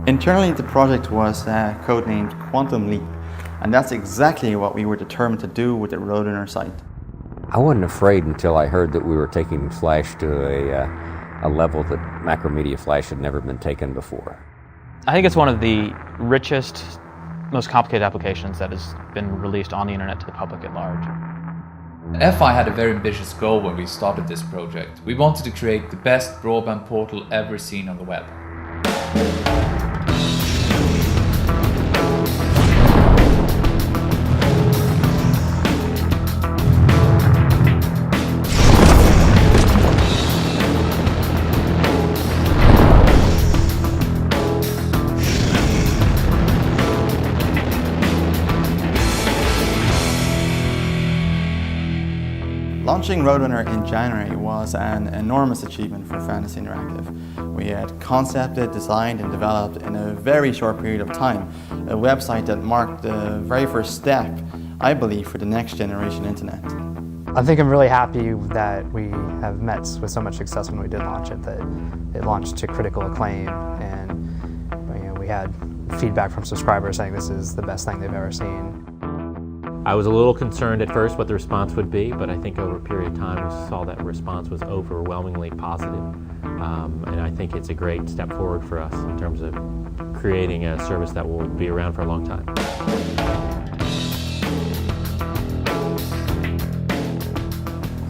Internally, the project was codenamed Quantum Leap, and that's exactly what we were determined to do with the Roadrunner site. I wasn't afraid until I heard that we were taking Flash to a level that Macromedia Flash had never been taken before. I think it's one of the richest, most complicated applications that has been released on the internet to the public at large. FI had a very ambitious goal when we started this project. We wanted to create the best broadband portal ever seen on the web. Launching Roadrunner in January was an enormous achievement for Fantasy Interactive. We had concepted, designed and developed in a very short period of time a website that marked the very first step, I believe, for the next generation internet. I think I'm really happy that we have met with so much success when we did launch it, that it launched to critical acclaim, and we had feedback from subscribers saying this is the best thing they've ever seen. I was a little concerned at first what the response would be, but I think over a period of time we saw that response was overwhelmingly positive. And I think it's a great step forward for us in terms of creating a service that will be around for a long time.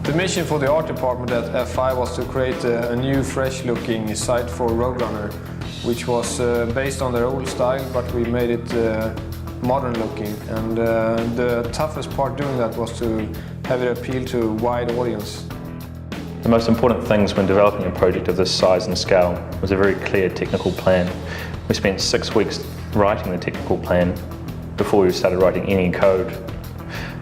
The mission for the art department at FI was to create a new, fresh-looking site for Roadrunner, which was based on their old style, but we made it modern looking, and the toughest part doing that was to have it appeal to a wide audience. The most important things when developing a project of this size and scale was a very clear technical plan. We spent 6 weeks writing the technical plan before we started writing any code.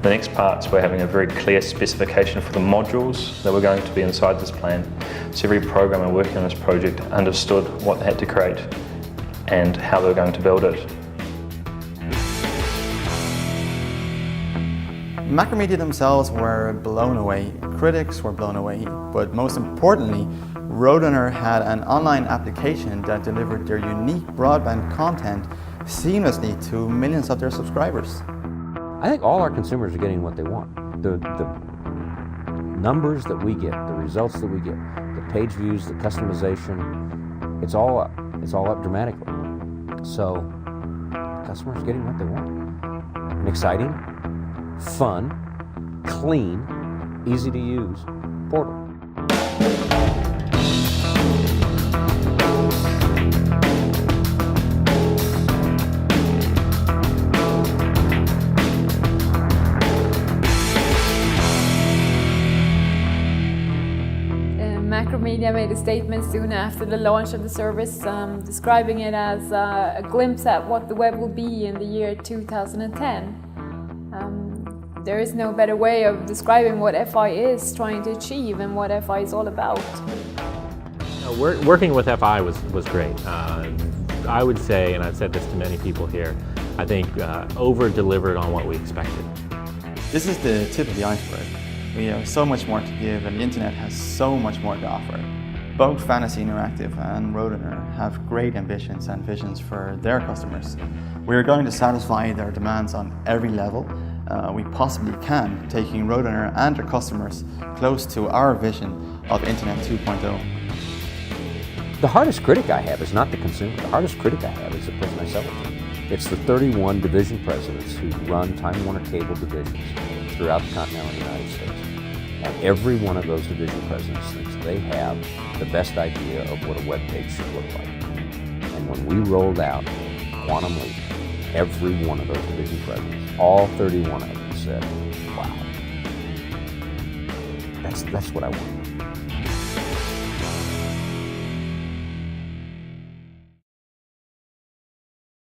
The next parts were having a very clear specification for the modules that were going to be inside this plan. So every programmer working on this project understood what they had to create and how they were going to build it. Macromedia themselves were blown away, critics were blown away, but most importantly, Roadrunner had an online application that delivered their unique broadband content seamlessly to millions of their subscribers. I think all our consumers are getting what they want. The numbers that we get, the results that we get, the page views, the customization, it's all up. It's all up dramatically. So the customers are getting what they want. An exciting, fun, clean, easy to use portal. Macromedia made a statement soon after the launch of the service, describing it as a glimpse at what the web will be in the year 2010. There is no better way of describing what FI is trying to achieve and what FI is all about. Working with FI was great. I would say, and I've said this to many people here, I think over-delivered on what we expected. This is the tip of the iceberg. We have so much more to give, and the internet has so much more to offer. Both Fantasy Interactive and Roadrunner have great ambitions and visions for their customers. We are going to satisfy their demands on every level we possibly can, taking Roadrunner and their customers close to our vision of Internet 2.0. The hardest critic I have is not the consumer. The hardest critic I have is the person I sell it to. It's the 31 division presidents who run Time Warner Cable divisions throughout the continental United States. And every one of those division presidents thinks they have the best idea of what a web page should look like. And when we rolled out Quantum Leap, every one of those division presidents, all 31 of them said, wow, that's what I want.